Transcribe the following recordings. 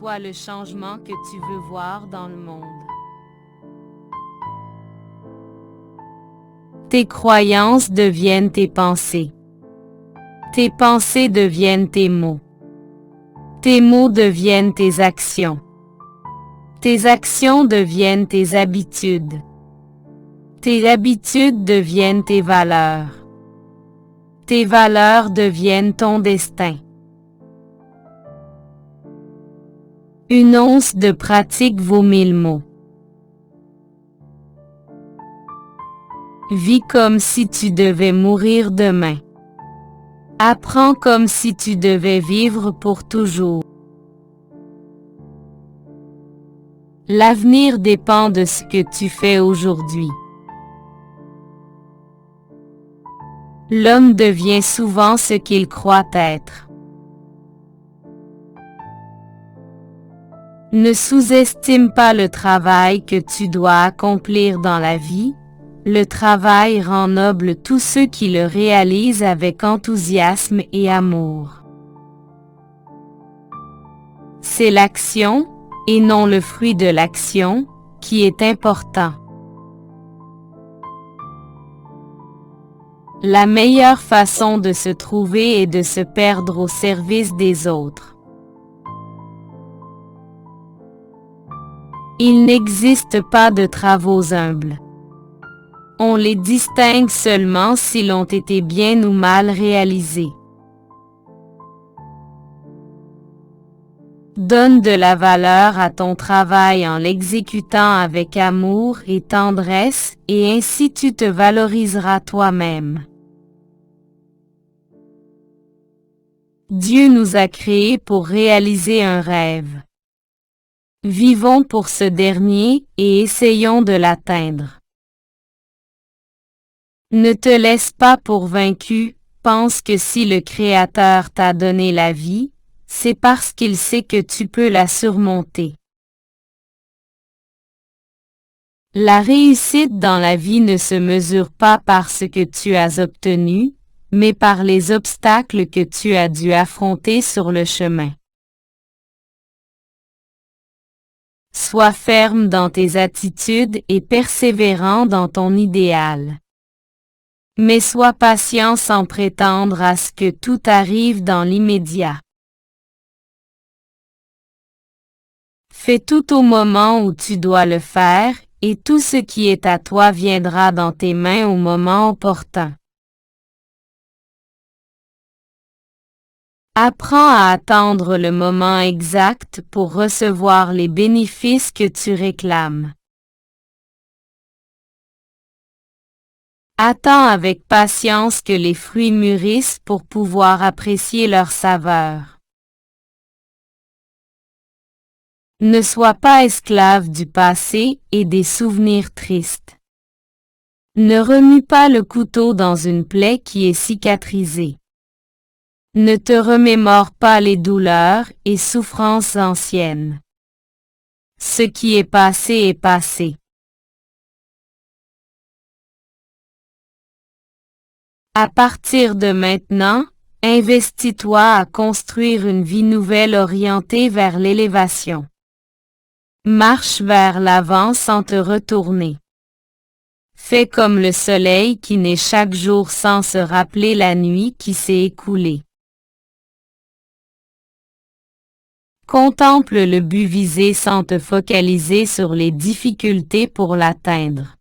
soit le changement que tu veux voir dans le monde. Tes croyances deviennent tes pensées. Tes pensées deviennent tes mots. Tes mots deviennent tes actions. Tes actions deviennent tes habitudes. Tes habitudes deviennent tes valeurs. Tes valeurs deviennent ton destin. Une once de pratique vaut 1000 mots. Vis comme si tu devais mourir demain. Apprends comme si tu devais vivre pour toujours. L'avenir dépend de ce que tu fais aujourd'hui. L'homme devient souvent ce qu'il croit être. Ne sous-estime pas le travail que tu dois accomplir dans la vie. Le travail rend noble tous ceux qui le réalisent avec enthousiasme et amour. C'est l'action, et non le fruit de l'action, qui est important. La meilleure façon de se trouver est de se perdre au service des autres. Il n'existe pas de travaux humbles. On les distingue seulement s'ils ont été bien ou mal réalisés. Donne de la valeur à ton travail en l'exécutant avec amour et tendresse, et ainsi tu te valoriseras toi-même. Dieu nous a créés pour réaliser un rêve. Vivons pour ce dernier et essayons de l'atteindre. Ne te laisse pas pour vaincu, pense que si le Créateur t'a donné la vie, c'est parce qu'il sait que tu peux la surmonter. La réussite dans la vie ne se mesure pas par ce que tu as obtenu, mais par les obstacles que tu as dû affronter sur le chemin. Sois ferme dans tes attitudes et persévérant dans ton idéal. Mais sois patient sans prétendre à ce que tout arrive dans l'immédiat. Fais tout au moment où tu dois le faire, et tout ce qui est à toi viendra dans tes mains au moment opportun. Apprends à attendre le moment exact pour recevoir les bénéfices que tu réclames. Attends avec patience que les fruits mûrissent pour pouvoir apprécier leur saveur. Ne sois pas esclave du passé et des souvenirs tristes. Ne remue pas le couteau dans une plaie qui est cicatrisée. Ne te remémore pas les douleurs et souffrances anciennes. Ce qui est passé est passé. À partir de maintenant, investis-toi à construire une vie nouvelle orientée vers l'élévation. Marche vers l'avant sans te retourner. Fais comme le soleil qui naît chaque jour sans se rappeler la nuit qui s'est écoulée. Contemple le but visé sans te focaliser sur les difficultés pour l'atteindre.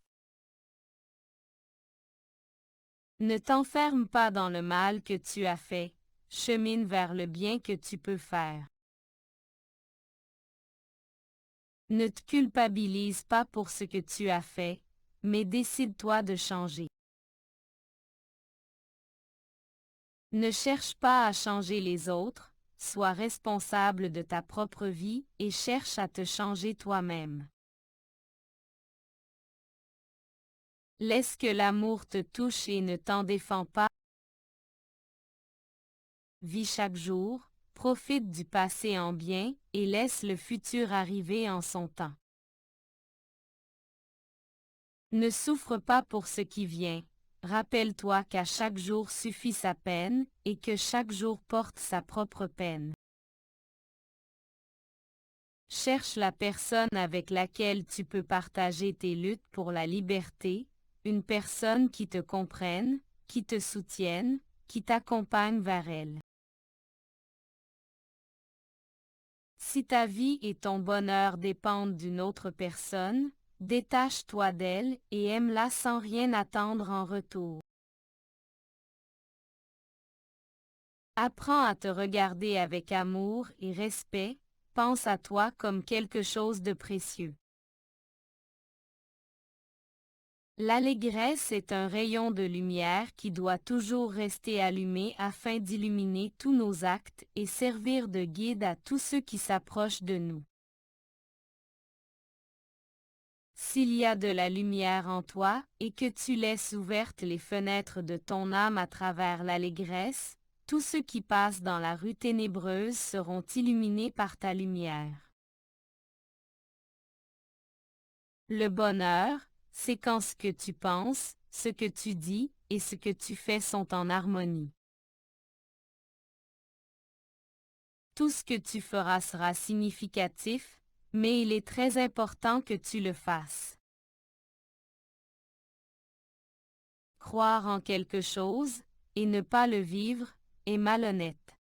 Ne t'enferme pas dans le mal que tu as fait, chemine vers le bien que tu peux faire. Ne te culpabilise pas pour ce que tu as fait, mais décide-toi de changer. Ne cherche pas à changer les autres, sois responsable de ta propre vie et cherche à te changer toi-même. Laisse que l'amour te touche et ne t'en défends pas. Vis chaque jour, profite du passé en bien et laisse le futur arriver en son temps. Ne souffre pas pour ce qui vient. Rappelle-toi qu'à chaque jour suffit sa peine et que chaque jour porte sa propre peine. Cherche la personne avec laquelle tu peux partager tes luttes pour la liberté, une personne qui te comprenne, qui te soutienne, qui t'accompagne vers elle. Si ta vie et ton bonheur dépendent d'une autre personne, détache-toi d'elle et aime-la sans rien attendre en retour. Apprends à te regarder avec amour et respect, pense à toi comme quelque chose de précieux. L'allégresse est un rayon de lumière qui doit toujours rester allumé afin d'illuminer tous nos actes et servir de guide à tous ceux qui s'approchent de nous. S'il y a de la lumière en toi et que tu laisses ouvertes les fenêtres de ton âme à travers l'allégresse, tous ceux qui passent dans la rue ténébreuse seront illuminés par ta lumière. Le bonheur, c'est quand ce que tu penses, ce que tu dis et ce que tu fais sont en harmonie. Tout ce que tu feras sera significatif, mais il est très important que tu le fasses. Croire en quelque chose, et ne pas le vivre, est malhonnête.